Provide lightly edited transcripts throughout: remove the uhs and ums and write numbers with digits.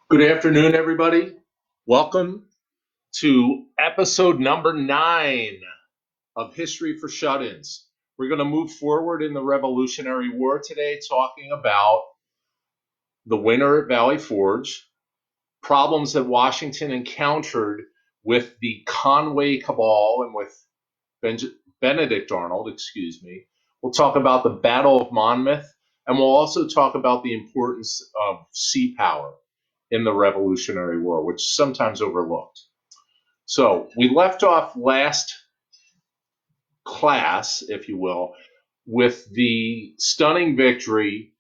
Good afternoon, everybody. Welcome to episode number 9 of History for Shut-ins. We're going to move forward in the Revolutionary War today, talking about the winter at Valley Forge, problems that Washington encountered with the Conway Cabal and with Benedict Arnold, We'll talk about the Battle of Monmouth, and we'll also talk about the importance of sea power in the Revolutionary War, which is sometimes overlooked. So we left off last class, if you will, with the stunning victory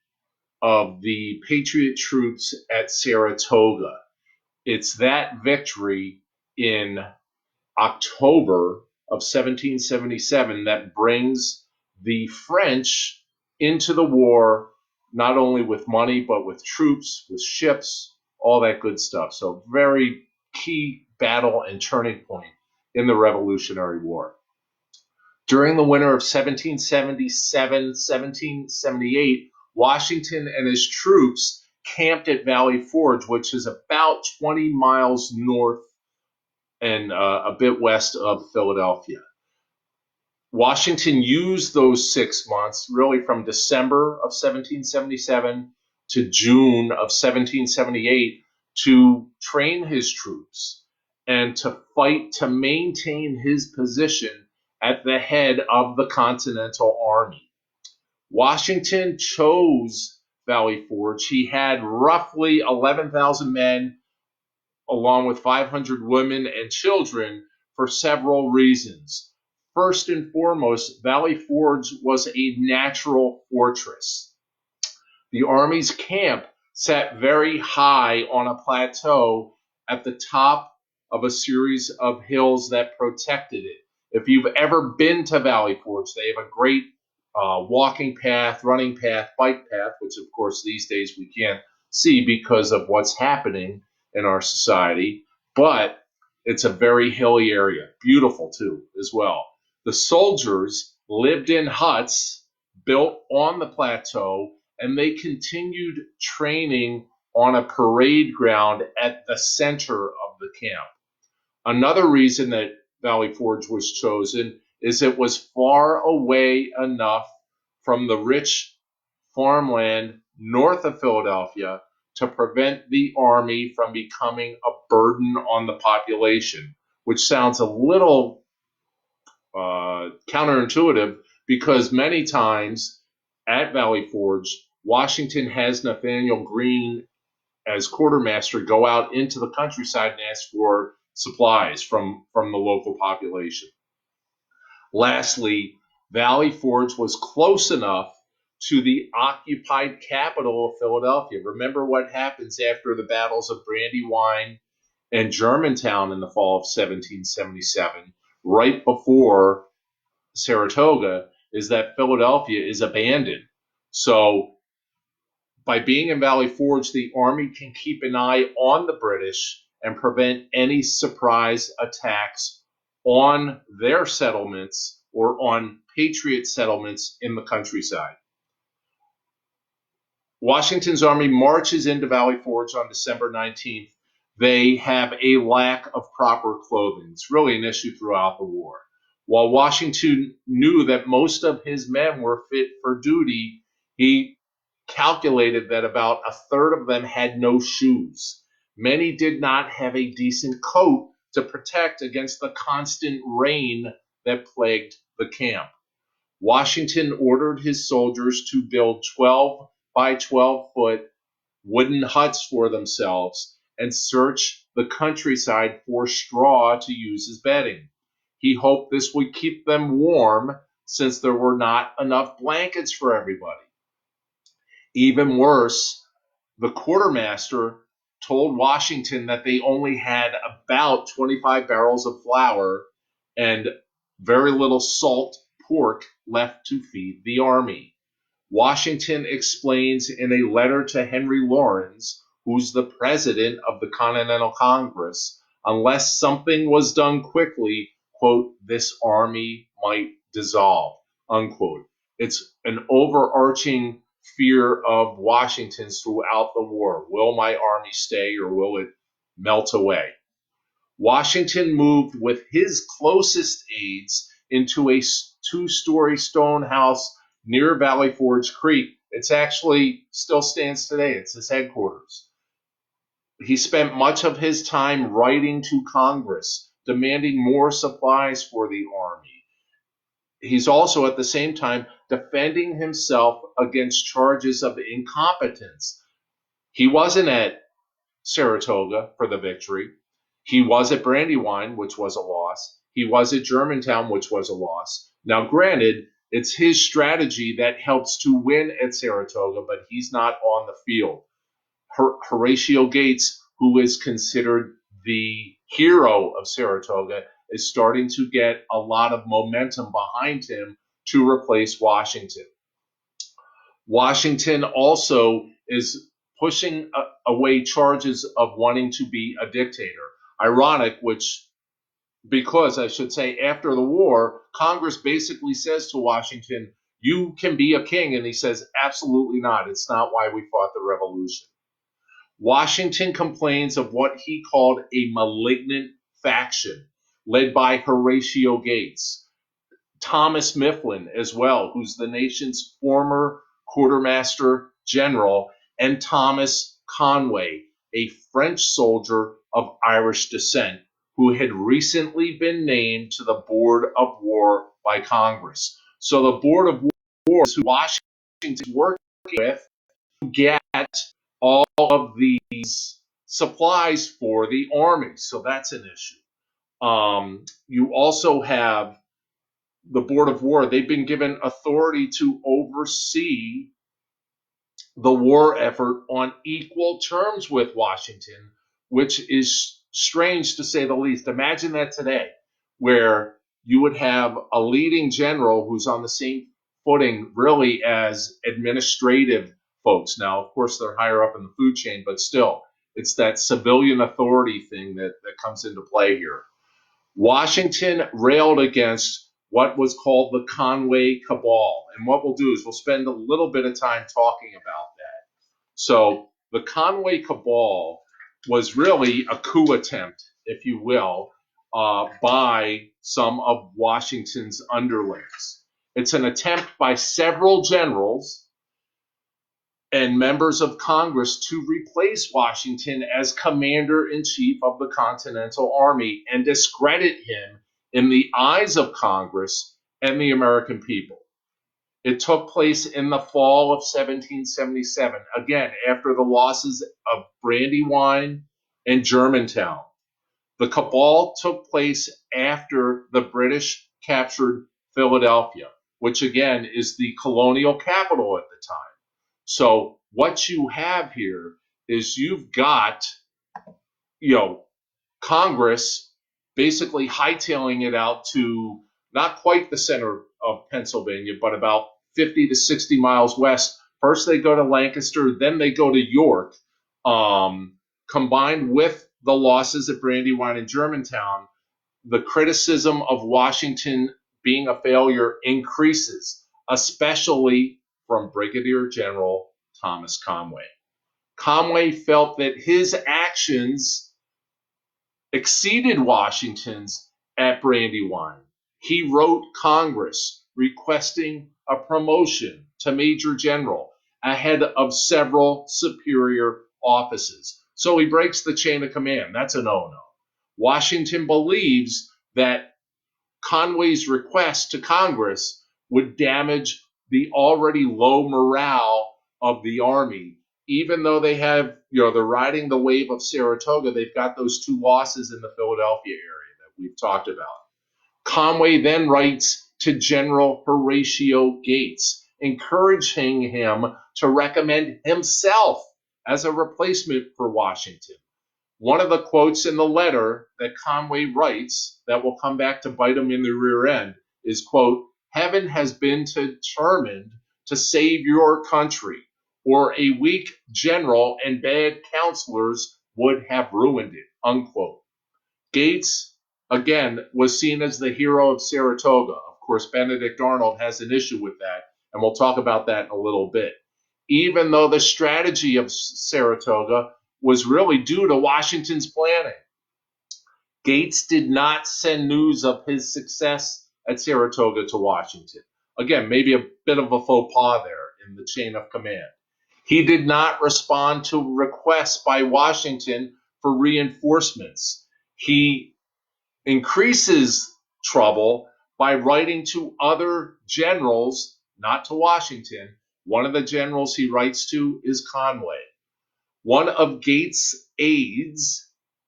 of the Patriot troops at Saratoga. It's that victory in October of 1777 that brings the French into the war, not only with money, but with troops, with ships, all that good stuff. So very key battle and turning point in the Revolutionary War. During the winter of 1777-1778, Washington and his troops camped at Valley Forge, which is about 20 miles north and a bit west of Philadelphia. Washington used those 6 months, really from December of 1777 to June of 1778, to train his troops and to fight to maintain his position at the head of the Continental Army. Washington chose Valley Forge. He had roughly 11,000 men, along with 500 women and children, for several reasons. First and foremost, Valley Forge was a natural fortress. The Army's camp sat very high on a plateau at the top of a series of hills that protected it. If you've ever been to Valley Forge, they have a great walking path, running path, bike path, which of course these days we can't see because of what's happening in our society, but it's a very hilly area, beautiful too as well. The soldiers lived in huts built on the plateau, and they continued training on a parade ground at the center of the camp. Another reason that Valley Forge was chosen is it was far away enough from the rich farmland north of Philadelphia to prevent the Army from becoming a burden on the population, which sounds a little counterintuitive, because many times at Valley Forge, Washington has Nathaniel Greene, as quartermaster, go out into the countryside and ask for supplies from the local population. Lastly, Valley Forge was close enough to the occupied capital of Philadelphia. Remember what happens after the battles of Brandywine and Germantown in the fall of 1777, right before Saratoga, is that Philadelphia is abandoned. So by being in Valley Forge, the Army can keep an eye on the British and prevent any surprise attacks on their settlements or on Patriot settlements in the countryside. Washington's army marches into Valley Forge on December 19th. They have a lack of proper clothing. It's really an issue throughout the war. While Washington knew that most of his men were fit for duty, he calculated that about a third of them had no shoes. Many did not have a decent coat to protect against the constant rain that plagued the camp. Washington ordered his soldiers to build 12 by 12-foot wooden huts for themselves and search the countryside for straw to use as bedding. He hoped this would keep them warm, since there were not enough blankets for everybody. Even worse, the quartermaster told Washington that they only had about 25 barrels of flour and very little salt pork left to feed the army. Washington explains in a letter to Henry Lawrence, who's the president of the Continental Congress, unless something was done quickly, quote, this army might dissolve, unquote. It's an overarching fear of Washington's throughout the war. Will my army stay or will it melt away? Washington moved with his closest aides into a two-story stone house near Valley Forge Creek. It's actually still stands today. It's his headquarters. He spent much of his time writing to Congress, demanding more supplies for the army. He's also at the same time defending himself against charges of incompetence. He wasn't at Saratoga for the victory. He was at Brandywine, which was a loss. He was at Germantown, which was a loss. Now, granted, it's his strategy that helps to win at Saratoga, but he's not on the field. Horatio Gates, who is considered the hero of Saratoga, is starting to get a lot of momentum behind him to replace Washington. Washington also is pushing away charges of wanting to be a dictator. Ironic, because I should say after the war, Congress basically says to Washington, you can be a king. And he says, absolutely not. It's not why we fought the revolution. Washington complains of what he called a malignant faction led by Horatio Gates, Thomas Mifflin as well, who's the nation's former quartermaster general, and Thomas Conway, a French soldier of Irish descent who had recently been named to the Board of War by Congress. So the Board of War is who Washington is working with to get all of these supplies for the army. So that's an issue. You also have the Board of War. They've been given authority to oversee the war effort on equal terms with Washington, which is strange to say the least. Imagine that today, where you would have a leading general who's on the same footing really as administrative folks. Now, of course, they're higher up in the food chain, but still, it's that civilian authority thing that comes into play here. Washington railed against what was called the Conway Cabal. And what we'll do is we'll spend a little bit of time talking about that. So the Conway Cabal was really a coup attempt, if you will, by some of Washington's underlings. It's an attempt by several generals and members of Congress to replace Washington as commander-in-chief of the Continental Army and discredit him in the eyes of Congress and the American people. It took place in the fall of 1777, again, after the losses of Brandywine and Germantown. The cabal took place after the British captured Philadelphia, which again is the colonial capital at the time. So what you have here is you've got, Congress basically hightailing it out to not quite the center of Pennsylvania, but about 50 to 60 miles west. First they go to Lancaster, then they go to York. Combined with the losses at Brandywine and Germantown, the criticism of Washington being a failure increases, especially from Brigadier General Thomas Conway. Conway felt that his actions exceeded Washington's at Brandywine. He wrote Congress requesting a promotion to Major General ahead of several superior offices. So he breaks the chain of command. That's a no-no. Washington believes that Conway's request to Congress would damage the already low morale of the army. Even though they have, they're riding the wave of Saratoga, they've got those two losses in the Philadelphia area that we've talked about. Conway then writes to General Horatio Gates, encouraging him to recommend himself as a replacement for Washington. One of the quotes in the letter that Conway writes that will come back to bite him in the rear end is, quote, "Heaven has been determined to save your country, or a weak general and bad counselors would have ruined it," unquote. Gates, again, was seen as the hero of Saratoga. Of course, Benedict Arnold has an issue with that, and we'll talk about that in a little bit. even though the strategy of Saratoga was really due to Washington's planning. Gates did not send news of his success at Saratoga to Washington. Again, maybe a bit of a faux pas there in the chain of command. He did not respond to requests by Washington for reinforcements. He increases trouble by writing to other generals, not to Washington. One of the generals he writes to is Conway. One of Gates' aides,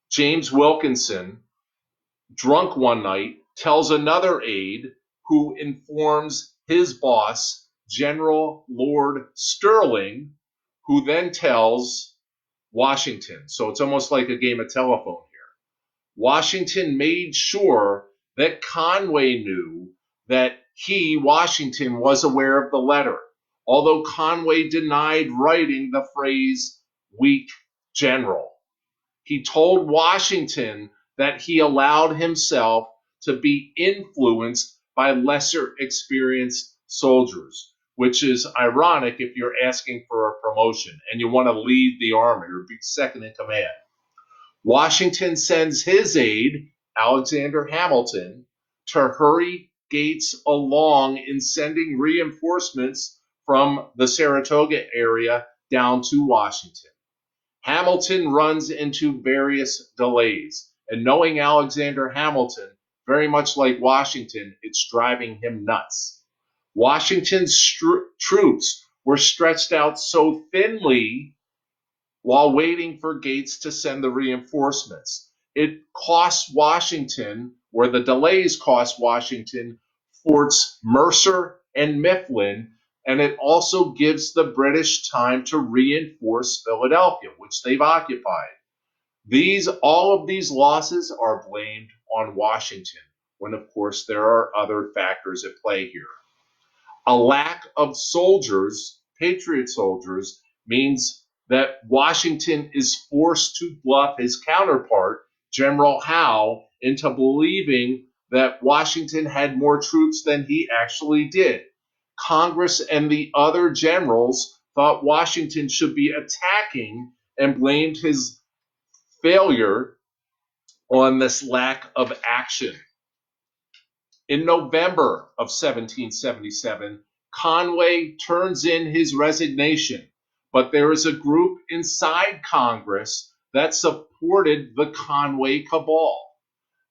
James Wilkinson, drunk one night, tells another aide who informs his boss, General Lord Sterling, who then tells Washington. So it's almost like a game of telephone here. Washington made sure that Conway knew that he, Washington, was aware of the letter, although Conway denied writing the phrase weak general. He told Washington that he allowed himself to be influenced by lesser experienced soldiers, which is ironic if you're asking for a promotion and you want to lead the army or be second in command. Washington sends his aide, Alexander Hamilton, to hurry Gates along in sending reinforcements from the Saratoga area down to Washington. Hamilton runs into various delays, and knowing Alexander Hamilton, very much like Washington, it's driving him nuts. Washington's troops were stretched out so thinly while waiting for Gates to send the reinforcements. It cost Washington, or the delays cost Washington, Forts Mercer and Mifflin, and it also gives the British time to reinforce Philadelphia, which they've occupied. All of these losses are blamed on Washington, when of course there are other factors at play here. A lack of soldiers, Patriot soldiers, means that Washington is forced to bluff his counterpart, General Howe, into believing that Washington had more troops than he actually did. Congress and the other generals thought Washington should be attacking and blamed his failure on this lack of action. In November of 1777, Conway turns in his resignation, but there is a group inside Congress that supported the Conway Cabal.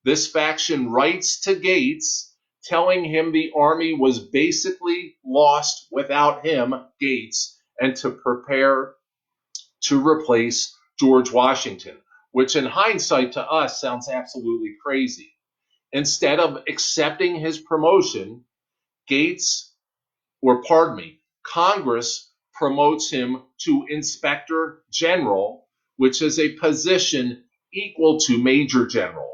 This faction writes to Gates, telling him the army was basically lost without him, Gates, and to prepare to replace George Washington, which in hindsight to us sounds absolutely crazy. Instead of accepting his promotion, Congress promotes him to Inspector General, which is a position equal to Major General.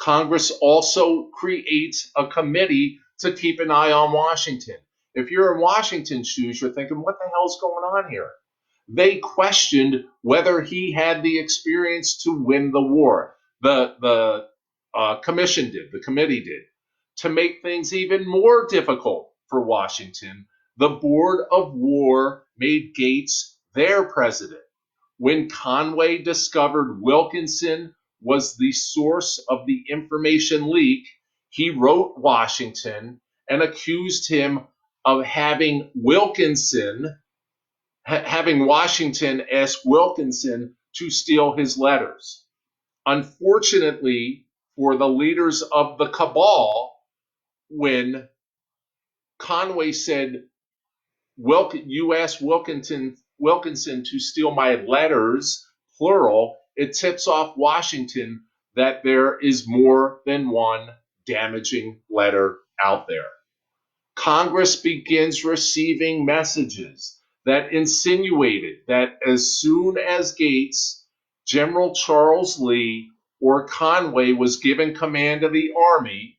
Congress also creates a committee to keep an eye on Washington. If you're in Washington's shoes, you're thinking, what the hell's going on here? They questioned whether he had the experience to win the war. The committee did. To make things even more difficult for Washington, the Board of War made Gates their president. When Conway discovered Wilkinson was the source of the information leak, he wrote Washington and accused him of having Washington ask Wilkinson to steal his letters. Unfortunately for the leaders of the cabal, when Conway said, you asked Wilkinson to steal my letters, plural, it tips off Washington that there is more than one damaging letter out there. Congress begins receiving messages that insinuated that as soon as Gates, General Charles Lee, or Conway was given command of the army,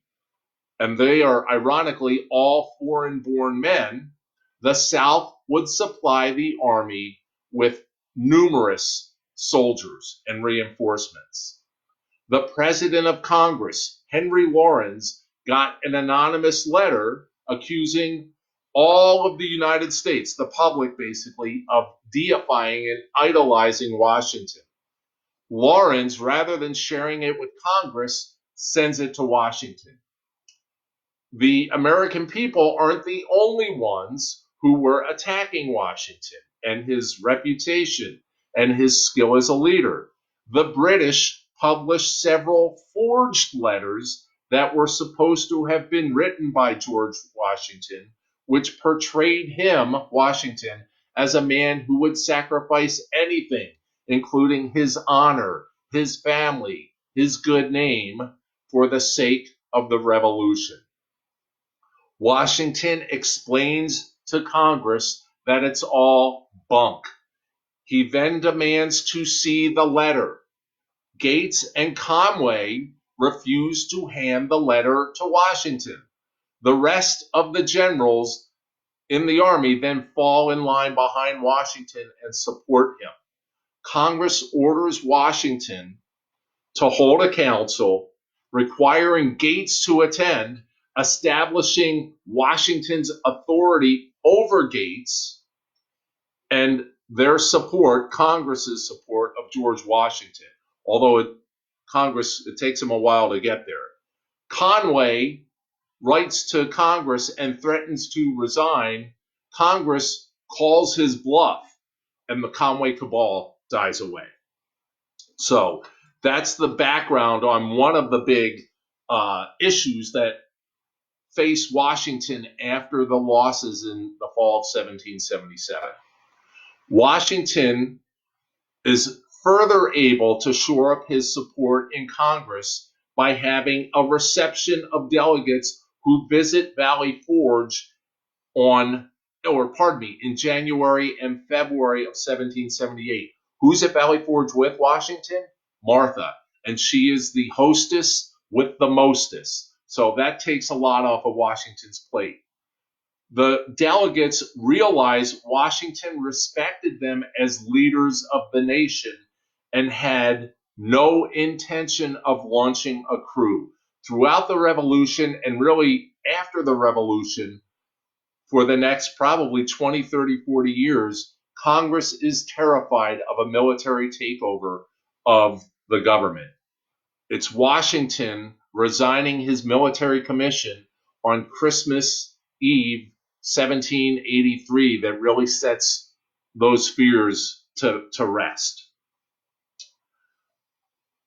and they are ironically all foreign-born men, the South would supply the army with numerous soldiers and reinforcements. The President of Congress, Henry Laurens, got an anonymous letter accusing all of the United States, the public basically, of deifying and idolizing Washington. Lawrence, rather than sharing it with Congress, sends it to Washington. The American people aren't the only ones who were attacking Washington and his reputation and his skill as a leader. The British published several forged letters that were supposed to have been written by George Washington, which portrayed him, Washington, as a man who would sacrifice anything, including his honor, his family, his good name, for the sake of the revolution. Washington explains to Congress that it's all bunk. He then demands to see the letter. Gates and Conway refuse to hand the letter to Washington. The rest of the generals in the army then fall in line behind Washington and support him. Congress orders Washington to hold a council, requiring Gates to attend, establishing Washington's authority over Gates and their support, Congress's support of George Washington. Although Congress, it takes them a while to get there. Conway writes to Congress and threatens to resign. Congress calls his bluff, and the Conway Cabal dies away. So that's the background on one of the big issues that faced Washington after the losses in the fall of 1777. Washington is further able to shore up his support in Congress by having a reception of delegates who visit Valley Forge in January and February of 1778. Who's at Valley Forge with Washington? Martha. And she is the hostess with the mostest. So that takes a lot off of Washington's plate. The delegates realized Washington respected them as leaders of the nation and had no intention of launching a coup. Throughout the Revolution and really after the Revolution, for the next probably 20, 30, 40 years, Congress is terrified of a military takeover of the government. It's Washington resigning his military commission on Christmas Eve, 1783, that really sets those fears to rest.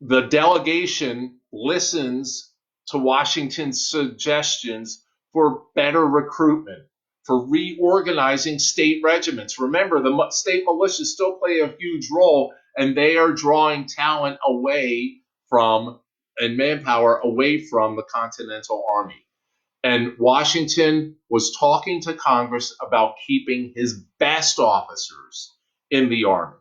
The delegation listens to Washington's suggestions for better recruitment, for reorganizing state regiments. Remember, the state militias still play a huge role, and they are drawing talent away from and manpower away from the Continental Army. And Washington was talking to Congress about keeping his best officers in the Army.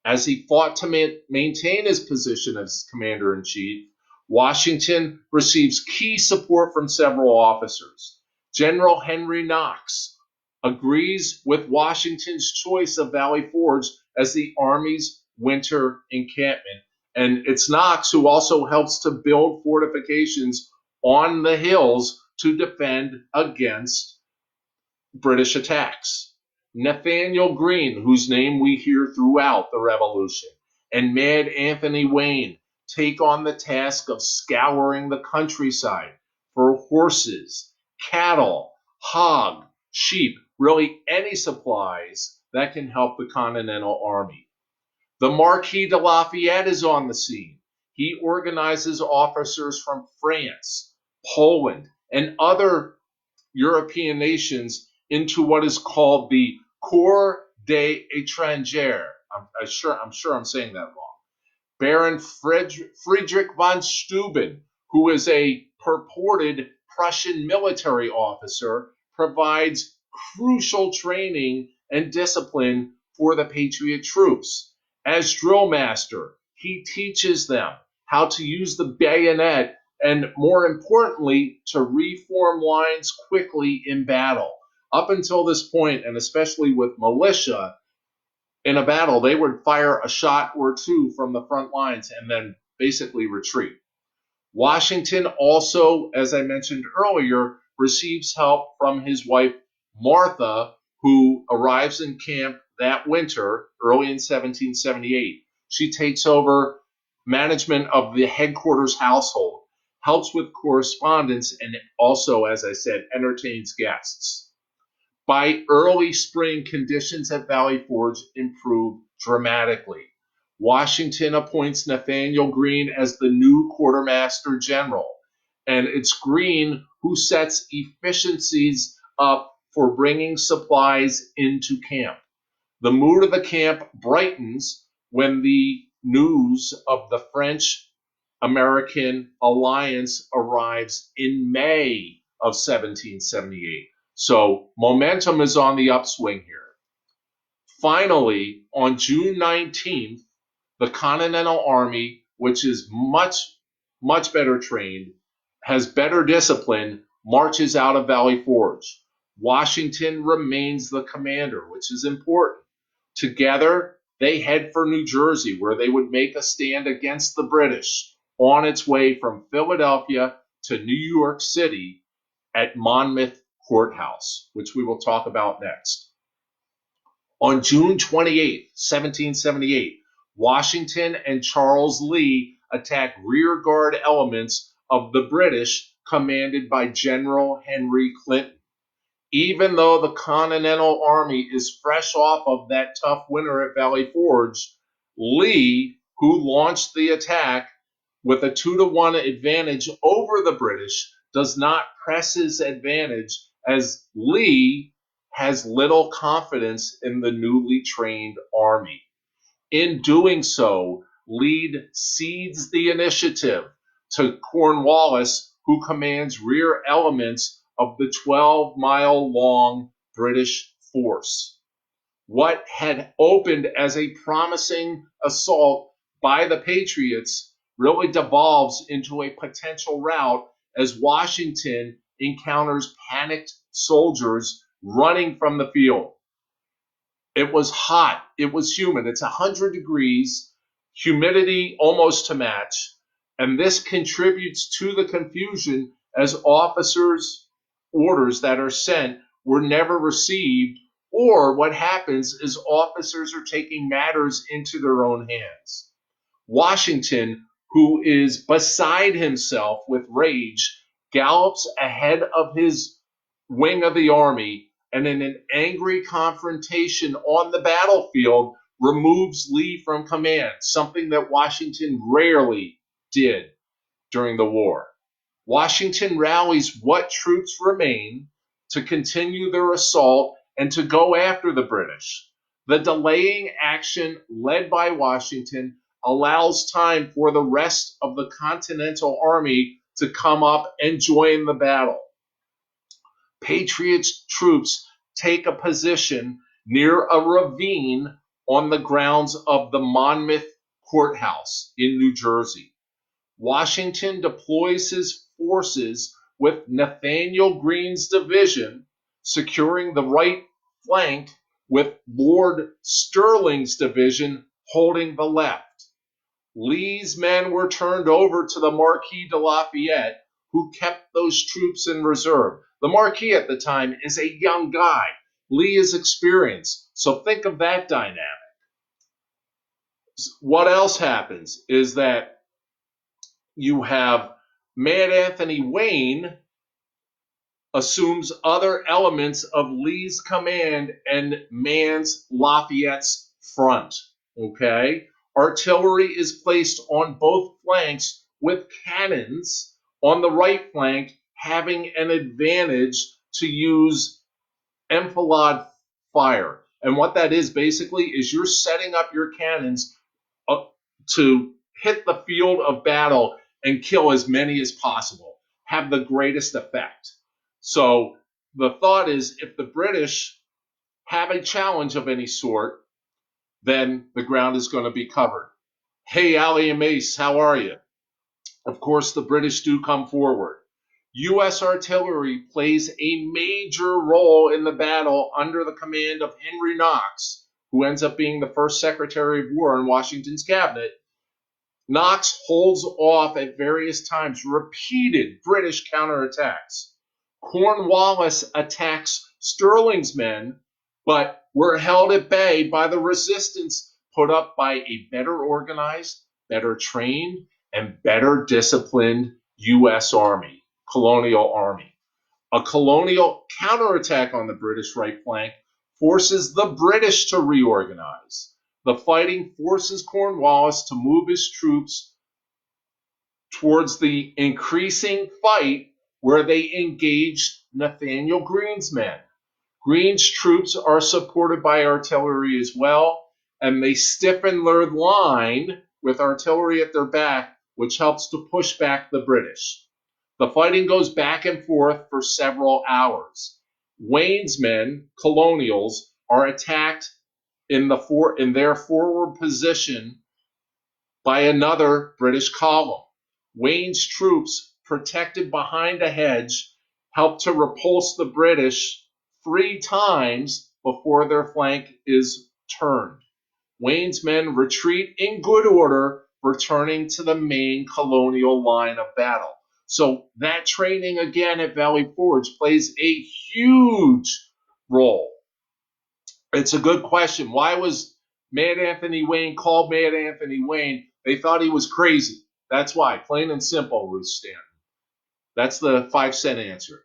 As he fought to maintain his position as commander-in-chief, Washington receives key support from several officers. General Henry Knox agrees with Washington's choice of Valley Forge as the Army's winter encampment. And it's Knox who also helps to build fortifications on the hills to defend against British attacks. Nathaniel Greene, whose name we hear throughout the Revolution, and Mad Anthony Wayne take on the task of scouring the countryside for horses, cattle, hog, sheep, really any supplies that can help the Continental Army. The Marquis de Lafayette is on the scene. He organizes officers from France, Poland, and other European nations into what is called the Corps des Étrangers. I'm sure I'm saying that wrong. Baron Friedrich von Steuben, who is a purported Prussian military officer, provides crucial training and discipline for the Patriot troops. As drill master, he teaches them how to use the bayonet and, more importantly, to reform lines quickly in battle. Up until this point, and especially with militia, in a battle, they would fire a shot or two from the front lines and then basically retreat. Washington also, as I mentioned earlier, receives help from his wife, Martha, who arrives in camp that winter, early in 1778. She takes over management of the headquarters household, helps with correspondence, and also, as I said, entertains guests. By early spring, conditions at Valley Forge improve dramatically. Washington appoints Nathaniel Greene as the new quartermaster general, and it's Greene who sets efficiencies up for bringing supplies into camp. The mood of the camp brightens when the news of the French-American alliance arrives in May of 1778. So momentum is on the upswing here. Finally, on June 19th, the Continental Army, which is much better trained, has better discipline, marches out of Valley Forge. Washington remains the commander, which is important. Together, they head for New Jersey, where they would make a stand against the British on its way from Philadelphia to New York City at Monmouth Courthouse, which we will talk about next. On June 28, 1778, Washington and Charles Lee attacked rearguard elements of the British commanded by General Henry Clinton. Even though the Continental Army is fresh off of that tough winter at Valley Forge, Lee, who launched the attack with a 2-to-1 advantage over the British, does not press his advantage as Lee has little confidence in the newly trained army. In doing so, Lee cedes the initiative to Cornwallis, who commands rear elements of the 12-mile-long British force. What had opened as a promising assault by the Patriots really devolves into a potential rout as Washington encounters panicked soldiers running from the field. It was hot. It was humid. It's 100 degrees, humidity almost to match, and this contributes to the confusion as officers' orders that are sent were never received, or what happens is officers are taking matters into their own hands. Washington, who is beside himself with rage, gallops ahead of his wing of the army and in an angry confrontation on the battlefield removes Lee from command, something that Washington rarely did during the war. Washington rallies what troops remain to continue their assault and to go after the British. The delaying action led by Washington allows time for the rest of the Continental Army to come up and join the battle. Patriots troops take a position near a ravine on the grounds of the Monmouth Courthouse in New Jersey. Washington deploys his forces with Nathaniel Greene's division securing the right flank with Lord Stirling's division holding the left. Lee's men were turned over to the Marquis De Lafayette, who kept those troops in reserve. The Marquis at the time is a young guy. Lee is experienced. So think of that dynamic. What else happens is that you have Mad Anthony Wayne assumes other elements of Lee's command and mans Lafayette's front. Okay? Artillery is placed on both flanks with cannons on the right flank having an advantage to use enfilade fire. And what that is basically is you're setting up your cannons to hit the field of battle and kill as many as possible, have the greatest effect. So the thought is if the British have a challenge of any sort, then the ground is going to be covered. Hey, Ali and Mace, how are you? Of course, the British do come forward. U.S. artillery plays a major role in the battle under the command of Henry Knox, who ends up being the first Secretary of War in Washington's cabinet. Knox holds off at various times repeated British counterattacks. Cornwallis attacks Sterling's men, but were held at bay by the resistance put up by a better organized, better trained, and better disciplined U.S. Army, colonial army. A colonial counterattack on the British right flank forces the British to reorganize. The fighting forces Cornwallis to move his troops towards the increasing fight where they engaged Nathaniel Greene's men. Greene's troops are supported by artillery as well, and they stiffen their line with artillery at their back, which helps to push back the British. The fighting goes back and forth for several hours. Wayne's men, colonials, are attacked in their forward position by another British column. Wayne's troops, protected behind a hedge, help to repulse the British 3 times before their flank is turned. Wayne's men retreat in good order, returning to the main colonial line of battle. So that training again at Valley Forge plays a huge role. It's a good question. Why was Mad Anthony Wayne called Mad Anthony Wayne? They thought he was crazy. That's why. Plain and simple, Ruth Stanton. That's the 5-cent answer.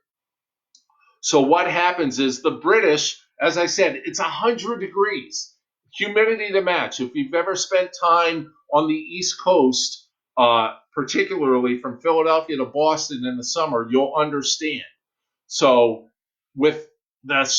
So what happens is the British, as I said, it's 100 degrees. Humidity to match. If you've ever spent time on the East Coast, particularly from Philadelphia to Boston in the summer, you'll understand. So with the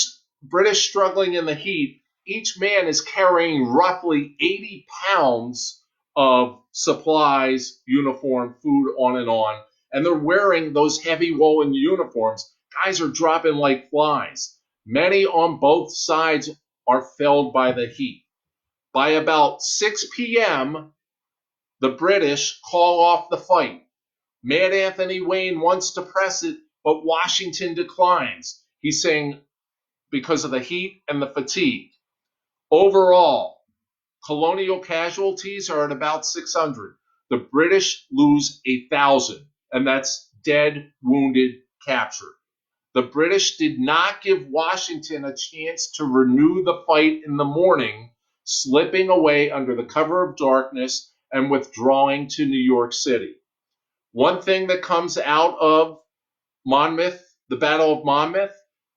British struggling in the heat, each man is carrying roughly 80 pounds of supplies, uniform, food, on and on. And they're wearing those heavy woolen uniforms. Guys are dropping like flies. Many on both sides are felled by the heat. By about 6 p.m., the British call off the fight. Mad Anthony Wayne wants to press it, but Washington declines. He's saying because of the heat and the fatigue. Overall, colonial casualties are at about 600. The British lose 1,000, and that's dead, wounded, captured. The British did not give Washington a chance to renew the fight in the morning, slipping away under the cover of darkness and withdrawing to New York City. One thing that comes out of Monmouth, the Battle of Monmouth,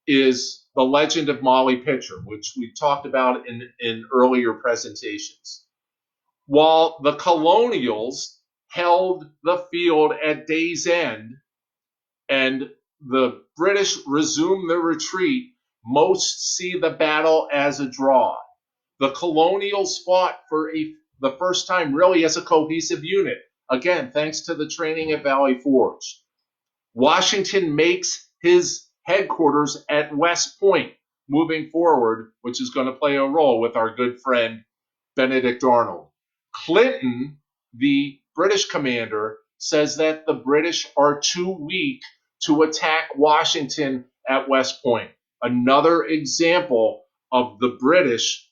is the legend of Molly Pitcher, which we talked about in earlier presentations. While the colonials held the field at day's end and the British resumed their retreat, most see the battle as a draw. The colonials fought for the first time really as a cohesive unit, again, thanks to the training at Valley Forge. Washington makes his headquarters at West Point moving forward, which is going to play a role with our good friend Benedict Arnold. Clinton, the British commander, says that the British are too weak to attack Washington at West Point. Another example of the British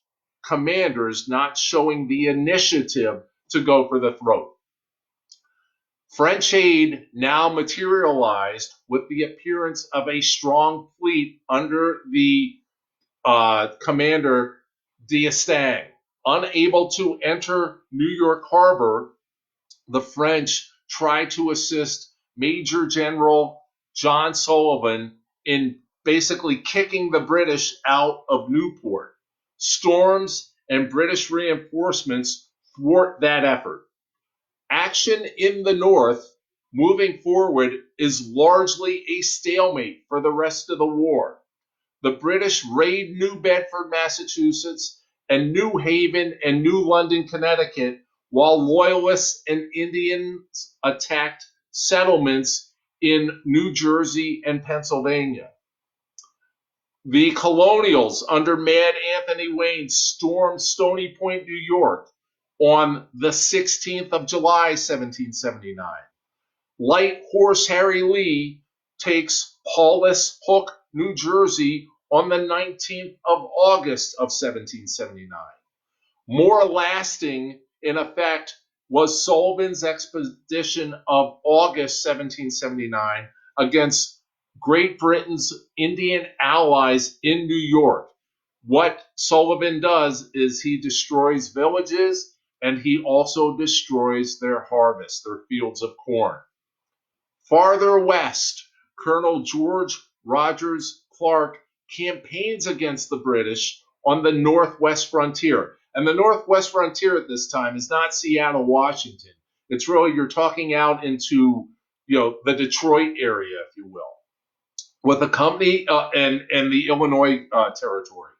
commanders not showing the initiative to go for the throat. French aid now materialized with the appearance of a strong fleet under the commander D'Estaing. Unable to enter New York Harbor, the French tried to assist Major General John Sullivan in basically kicking the British out of Newport. Storms and British reinforcements thwart that effort. Action in the north, moving forward, is largely a stalemate for the rest of the war. The British raid New Bedford, Massachusetts, and New Haven and New London, Connecticut, while Loyalists and Indians attacked settlements in New Jersey and Pennsylvania. The colonials under Mad Anthony Wayne stormed Stony Point, New York on the 16th of July, 1779. Light Horse Harry Lee takes Paulus Hook, New Jersey on the 19th of August of 1779. More lasting, in effect, was Sullivan's expedition of August 1779 against Great Britain's Indian allies in New York. What Sullivan does is he destroys villages and he also destroys their harvest, their fields of corn. Farther west, Colonel George Rogers Clark campaigns against the British on the northwest frontier. And the northwest frontier at this time is not Seattle, Washington. It's really, you're talking out into, the Detroit area, if you will, with a company and the Illinois territory.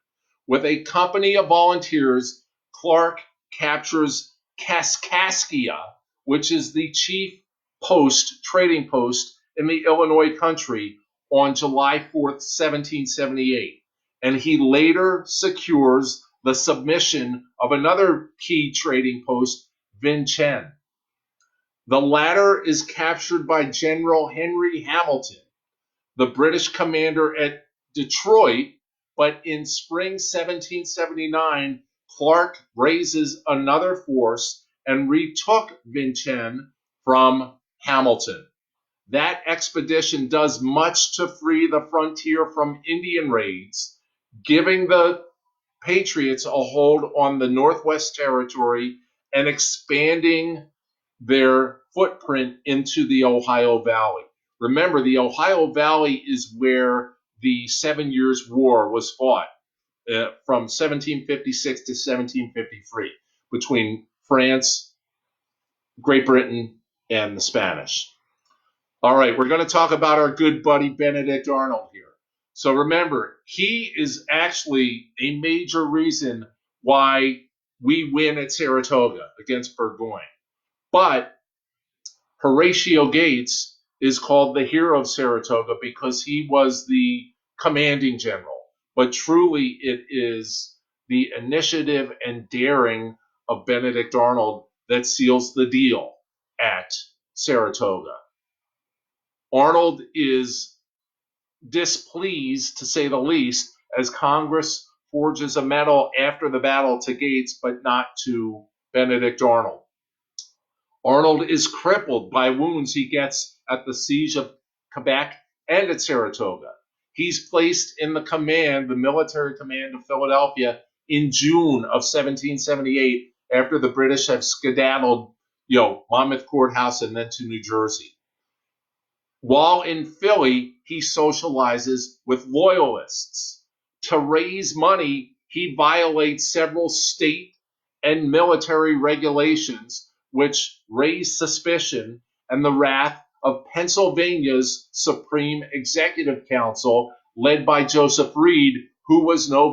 With a company of volunteers, Clark captures Kaskaskia, which is the chief trading post in the Illinois country, on July 4th, 1778. And he later secures the submission of another key trading post, Vincennes. The latter is captured by General Henry Hamilton, the British commander at Detroit, but in spring 1779, Clark raises another force and retook Vincennes from Hamilton. That expedition does much to free the frontier from Indian raids, giving the Patriots a hold on the Northwest Territory and expanding their footprint into the Ohio Valley. Remember, the Ohio Valley is where the 7 Years' War was fought from 1756 to 1753 between France, Great Britain, and the Spanish. All right, we're going to talk about our good buddy Benedict Arnold here. So remember, he is actually a major reason why we win at Saratoga against Burgoyne. But Horatio Gates is called the hero of Saratoga because he was the commanding general. But truly, it is the initiative and daring of Benedict Arnold that seals the deal at Saratoga. Arnold is displeased, to say the least, as Congress forges a medal after the battle to Gates, but not to Benedict Arnold. Arnold is crippled by wounds he gets at the siege of Quebec and at Saratoga. He's placed in the military command of Philadelphia in June of 1778 after the British have skedaddled, Monmouth Courthouse and then to New Jersey. While in Philly, he socializes with loyalists. To raise money, he violates several state and military regulations, which raise suspicion and the wrath of Pennsylvania's Supreme Executive Council, led by Joseph Reed, who was no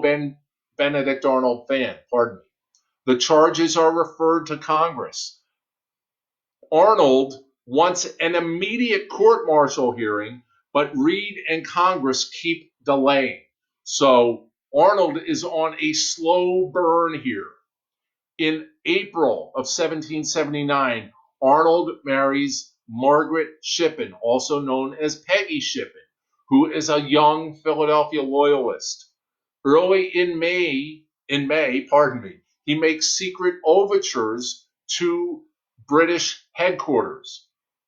Benedict Arnold fan. Pardon me. The charges are referred to Congress. Arnold wants an immediate court-martial hearing, but Reed and Congress keep delaying. So Arnold is on a slow burn here. In April of 1779, Arnold marries Margaret Shippen, also known as Peggy Shippen, who is a young Philadelphia loyalist. Early in May, he makes secret overtures to British headquarters.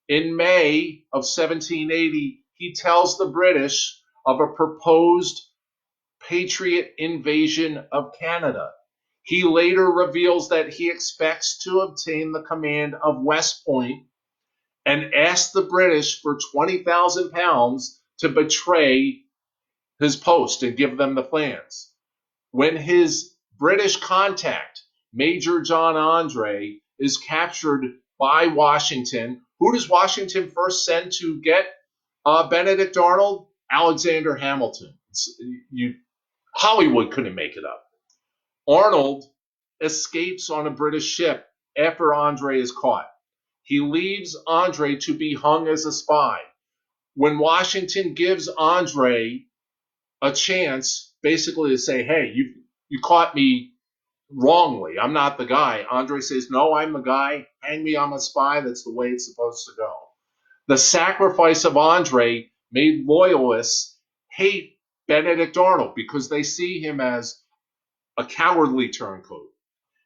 In May of 1780, he tells the British of a proposed Patriot invasion of Canada. He later reveals that he expects to obtain the command of West Point and asks the British for £20,000 to betray his post and give them the plans. When his British contact, Major John Andre, is captured by Washington, who does Washington first send to get Benedict Arnold? Alexander Hamilton. Hollywood couldn't make it up. Arnold escapes on a British ship after Andre is caught. He leaves Andre to be hung as a spy. When Washington gives Andre a chance, basically to say, hey, you caught me wrongly. I'm not the guy. Andre says, no, I'm the guy. Hang me, I'm a spy. That's the way it's supposed to go. The sacrifice of Andre made loyalists hate Benedict Arnold because they see him as a cowardly turncoat.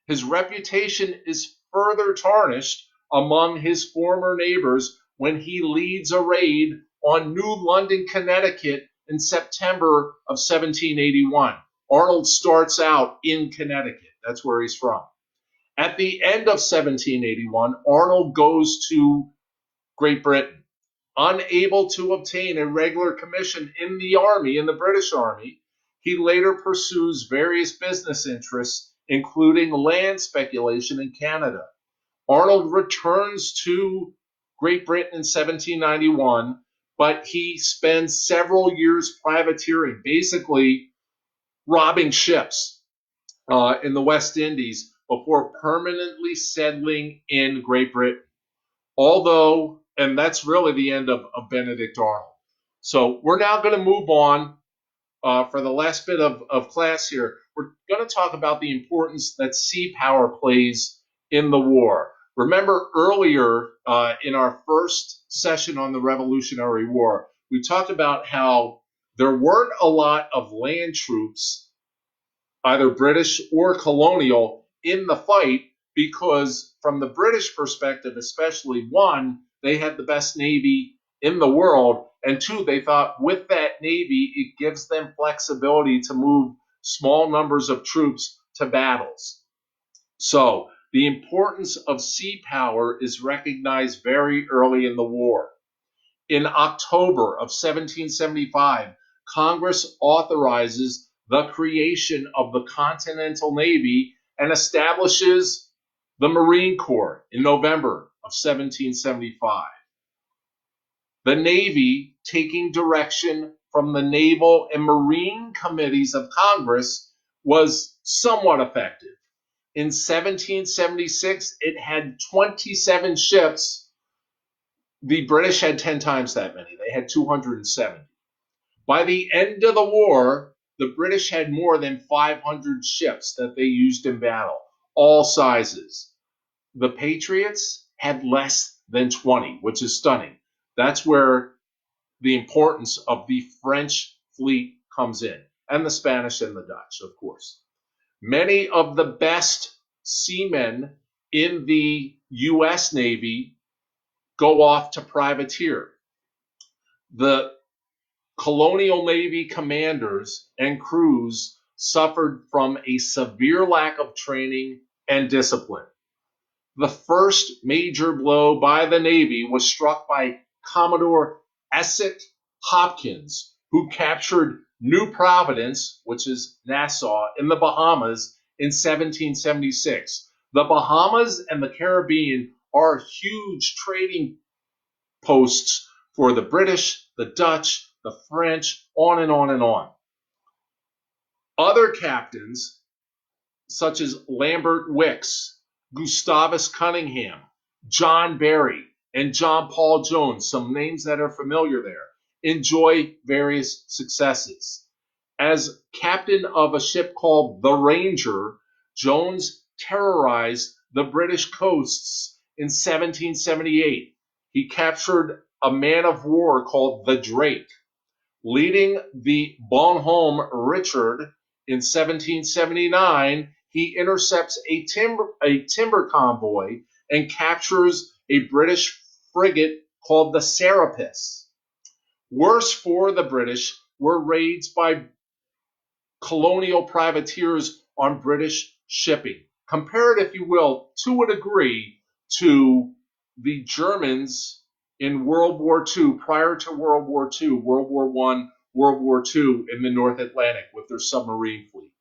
His reputation is further tarnished among his former neighbors when he leads a raid on New London, Connecticut in September of 1781. Arnold starts out in Connecticut. That's where he's from. At the end of 1781, Arnold goes to Great Britain. Unable to obtain a regular commission in the army, in the British Army, he later pursues various business interests, including land speculation in Canada. Arnold returns to Great Britain in 1791, but he spends several years privateering, basically robbing ships in the West Indies before permanently settling in Great Britain. Although, and that's really the end of Benedict Arnold. So we're now going to move on for the last bit of class here. We're going to talk about the importance that sea power plays in the war. Remember earlier in our first session on the Revolutionary War, we talked about how there weren't a lot of land troops, either British or colonial, in the fight because from the British perspective, especially, one, they had the best Navy in the world, and two, they thought with that Navy, it gives them flexibility to move small numbers of troops to battles. So the importance of sea power is recognized very early in the war. In October of 1775, Congress authorizes the creation of the Continental Navy and establishes the Marine Corps in November of 1775. The Navy, taking direction from the Naval and Marine Committees of Congress, was somewhat effective. In 1776, it had 27 ships. The British had 10 times that many. They had 270. By the end of the war, the British had more than 500 ships that they used in battle, all sizes. The Patriots had less than 20, which is stunning. That's where the importance of the French fleet comes in, and the Spanish and the Dutch, of course. Many of the best seamen in the U.S. Navy go off to privateer. The colonial Navy commanders and crews suffered from a severe lack of training and discipline. The first major blow by the Navy was struck by Commodore Essex Hopkins, who captured New Providence, which is Nassau, in the Bahamas in 1776. The Bahamas and the Caribbean are huge trading posts for the British, the Dutch, the French, on and on and on. Other captains, such as Lambert Wickes, Gustavus Cunningham, John Barry, and John Paul Jones, some names that are familiar there, enjoy various successes. As captain of a ship called the Ranger, Jones terrorized the British coasts in 1778. He captured a man of war called the Drake. Leading the Bonhomme Richard in 1779, he intercepts a timber convoy and captures a British frigate called the Serapis. Worse for the British were raids by colonial privateers on British shipping. Compare it, if you will, to a degree, to the Germans in World War II, prior to World War II, World War I, World War II in the North Atlantic with their submarine fleet.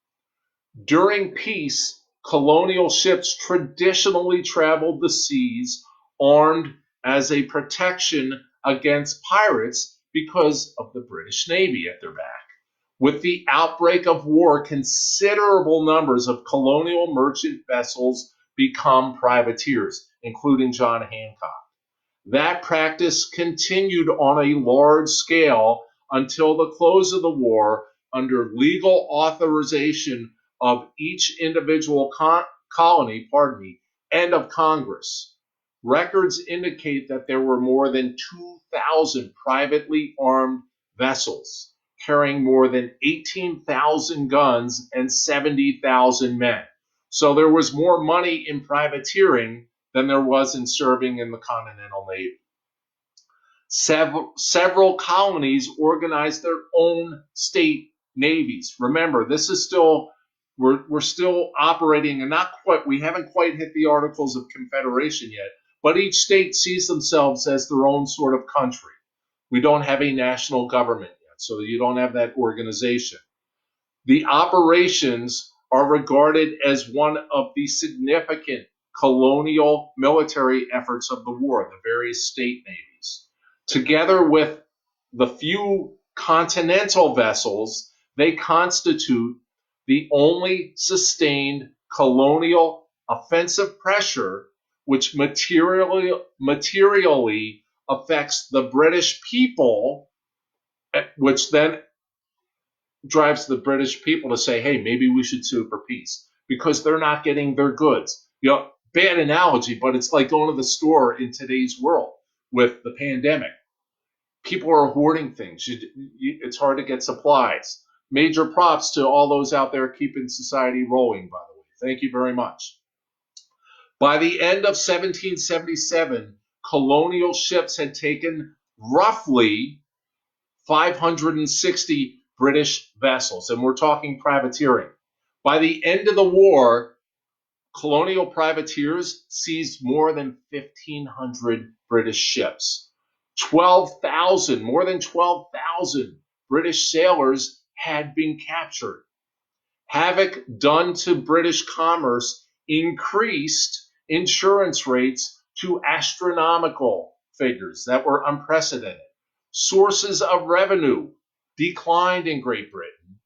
During peace, colonial ships traditionally traveled the seas armed as a protection against pirates because of the British Navy at their back. With the outbreak of war, considerable numbers of colonial merchant vessels become privateers, including John Hancock. That practice continued on a large scale until the close of the war under legal authorization of each individual colony, and of Congress. Records indicate that there were more than 2,000 privately armed vessels carrying more than 18,000 guns and 70,000 men. So there was more money in privateering than there was in serving in the Continental Navy. Several colonies organized their own state navies. Remember, this is still we're still operating, and not quite. We haven't quite hit the Articles of Confederation yet, but each state sees themselves as their own sort of country. We don't have a national government yet, so you don't have that organization. The operations are regarded as one of the significant colonial military efforts of the war, the various state navies. Together with the few continental vessels, they constitute the only sustained colonial offensive pressure which materially affects the British people, which then drives the British people to say, hey, maybe we should sue for peace because they're not getting their goods. Bad analogy, but it's like going to the store in today's world with the pandemic. People are hoarding things. It's hard to get supplies. Major props to all those out there keeping society rolling, by the way. Thank you very much. By the end of 1777, colonial ships had taken roughly 560 British vessels, and we're talking privateering. By the end of the war, colonial privateers seized more than 1,500 British ships. More than 12,000 British sailors had been captured. Havoc done to British commerce increased insurance rates to astronomical figures that were unprecedented. Sources of revenue declined in Great Britain,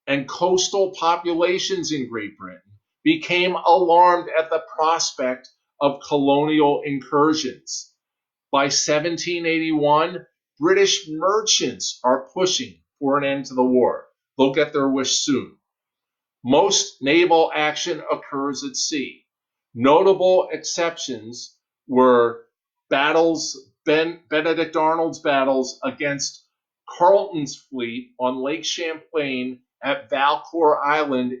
and coastal populations in Great Britain became alarmed at the prospect of colonial incursions. By 1781, British merchants are pushing for an end to the war. They'll get their wish soon. Most naval action occurs at sea. Notable exceptions were Benedict Arnold's battles against Carleton's fleet on Lake Champlain at Valcour Island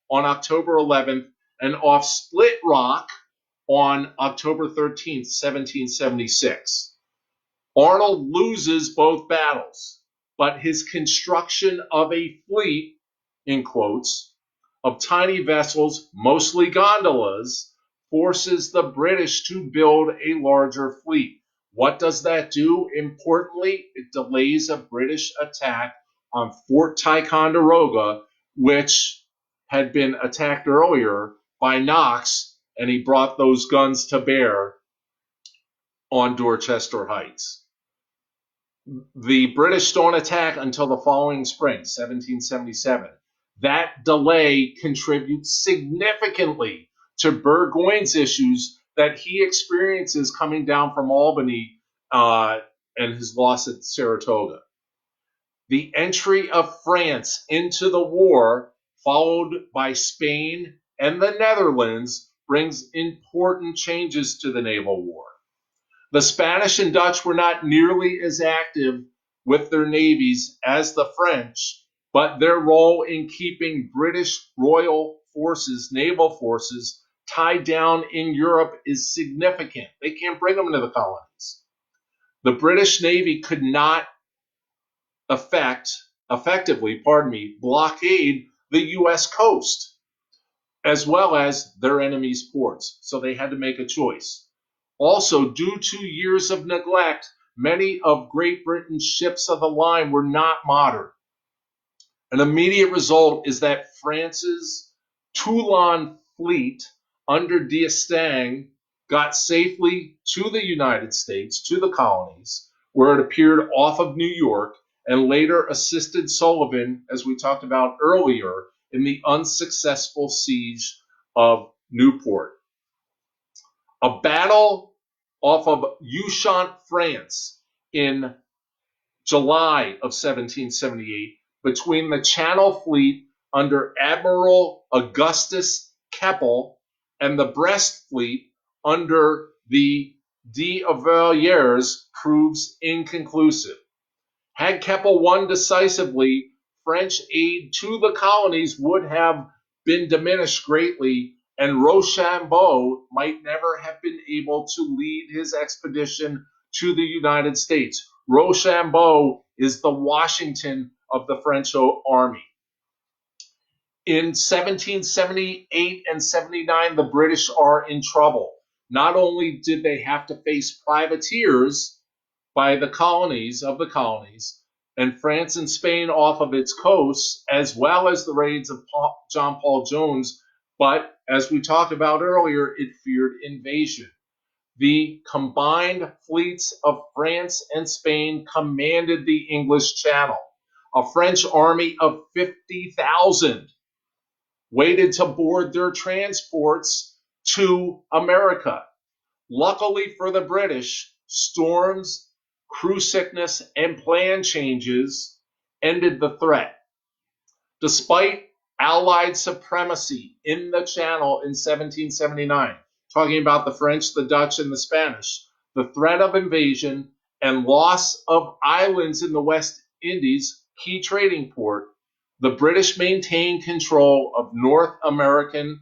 on October 11th, and off Split Rock on October 13th, 1776. Arnold loses both battles, but his construction of a fleet, in quotes, of tiny vessels, mostly gondolas, forces the British to build a larger fleet. What does that do? Importantly, it delays a British attack on Fort Ticonderoga, which had been attacked earlier by Knox, and he brought those guns to bear on Dorchester Heights. The British don't attack until the following spring, 1777. That delay contributes significantly to Burgoyne's issues that he experiences coming down from Albany and his loss at Saratoga. The entry of France into the war, followed by Spain and the Netherlands, brings important changes to the naval war. The Spanish and Dutch were not nearly as active with their navies as the French, but their role in keeping British royal forces, naval forces, tied down in Europe is significant. They can't bring them into the colonies. The British Navy could not effectively blockade the U.S. coast, as well as their enemies' ports. So they had to make a choice. Also, due to years of neglect, many of Great Britain's ships of the line were not modern. An immediate result is that France's Toulon fleet under d'Estaing got safely to the United States, to the colonies, where it appeared off of New York, and later assisted Sullivan, as we talked about earlier, in the unsuccessful siege of Newport. A battle off of Ushant, France, in July of 1778 between the Channel Fleet under Admiral Augustus Keppel and the Brest Fleet under the d'Auvilliers proves inconclusive. Had Keppel won decisively, French aid to the colonies would have been diminished greatly, and Rochambeau might never have been able to lead his expedition to the United States. Rochambeau is the Washington of the French army. In 1778 and 79, the British are in trouble. Not only did they have to face privateers by the colonies and France and Spain off of its coasts, as well as the raids of John Paul Jones, but as we talked about earlier, it feared invasion. The combined fleets of France and Spain commanded the English Channel. A French army of 50,000 waited to board their transports to America. Luckily for the British, storms, crew sickness, and plan changes ended the threat. Despite Allied supremacy in the Channel in 1779, talking about the French, the Dutch, and the Spanish, the threat of invasion and loss of islands in the West Indies, key trading port, the British maintained control of North American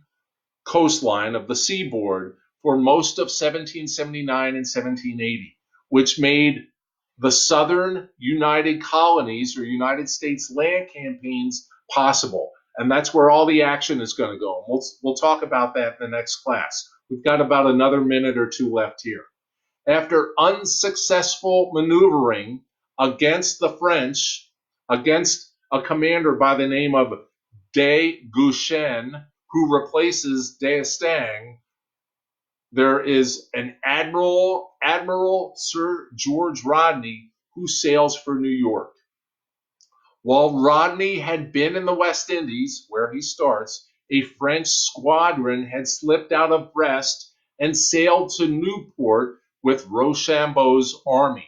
coastline of the seaboard for most of 1779 and 1780, which made the Southern United Colonies or United States land campaigns possible. And that's where all the action is going to go. We'll talk about that in the next class. We've got about another minute or two left here. After unsuccessful maneuvering against the French, against a commander by the name of de Gouchen, who replaces d'Estaing, there is an Admiral Sir George Rodney, who sails for New York. While Rodney had been in the West Indies, where he starts, a French squadron had slipped out of Brest and sailed to Newport with Rochambeau's army.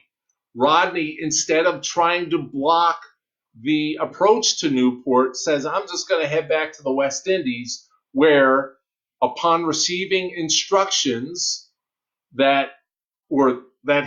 Rodney, instead of trying to block the approach to Newport, says, I'm just going to head back to the West Indies, where upon receiving instructions that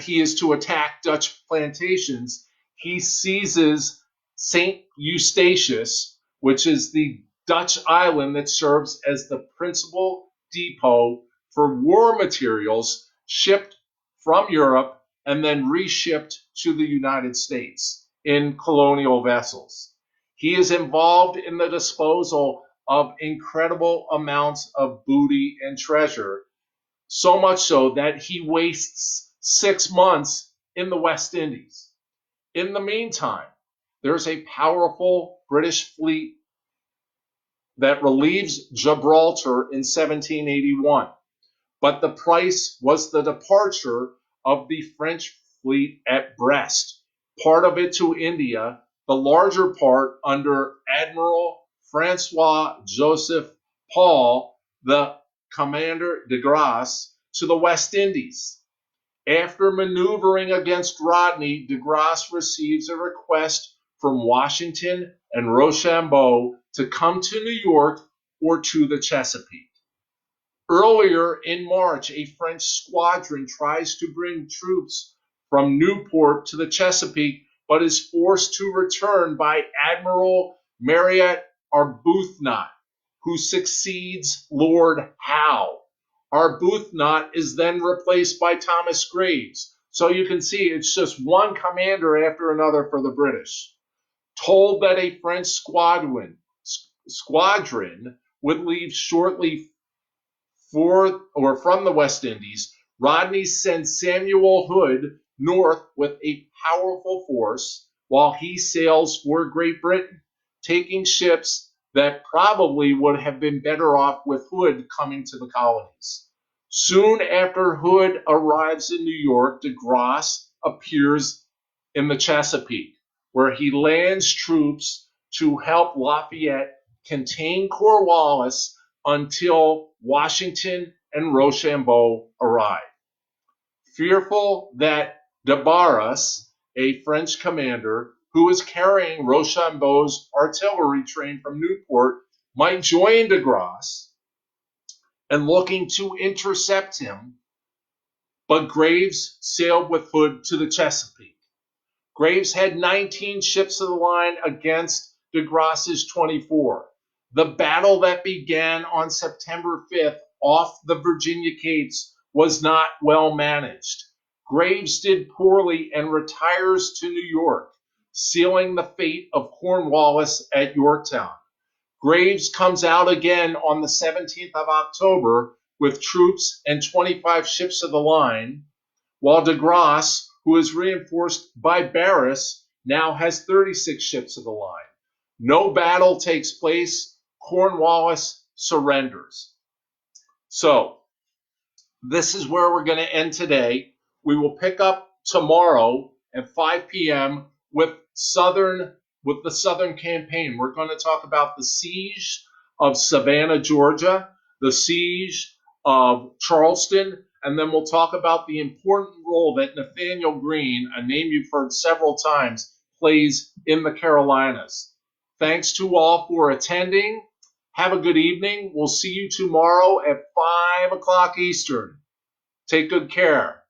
he is to attack Dutch plantations, he seizes St. Eustatius, which is the Dutch island that serves as the principal depot for war materials shipped from Europe and then reshipped to the United States in colonial vessels. He is involved in the disposal of incredible amounts of booty and treasure, so much so that he wastes 6 months in the West Indies. In the meantime, there's a powerful British fleet that relieves Gibraltar in 1781. But the price was the departure of the French fleet at Brest, part of it to India, the larger part under Admiral Francois Joseph Paul, the Commander de Grasse, to the West Indies. After maneuvering against Rodney, de Grasse receives a request from Washington and Rochambeau to come to New York or to the Chesapeake. Earlier in March, a French squadron tries to bring troops from Newport to the Chesapeake, but is forced to return by Admiral Marriott Arbuthnot, who succeeds Lord Howe. Arbuthnot is then replaced by Thomas Graves. So you can see it's just one commander after another for the British. Told that a French squadron would leave shortly from the West Indies, Rodney sends Samuel Hood north with a powerful force while he sails for Great Britain, taking ships that probably would have been better off with Hood coming to the colonies. Soon after Hood arrives in New York, de Grasse appears in the Chesapeake, where he lands troops to help Lafayette contain Cornwallis until Washington and Rochambeau arrived. Fearful that de Barras, a French commander who was carrying Rochambeau's artillery train from Newport, might join de Grasse and looking to intercept him, but Graves sailed with Hood to the Chesapeake. Graves had 19 ships of the line against de Grasse's 24. The battle that began on September 5th off the Virginia Capes was not well managed. Graves did poorly and retires to New York, sealing the fate of Cornwallis at Yorktown. Graves comes out again on the 17th of October with troops and 25 ships of the line, while de Grasse, who is reinforced by Barras, now has 36 ships of the line. No battle takes place. Cornwallis surrenders. So, this is where we're going to end today. We will pick up tomorrow at 5 p.m. with the Southern campaign. We're going to talk about the siege of Savannah, Georgia, the siege of Charleston, and then we'll talk about the important role that Nathaniel Greene, a name you've heard several times, plays in the Carolinas. Thanks to all for attending. Have a good evening. We'll see you tomorrow at 5 o'clock Eastern. Take good care.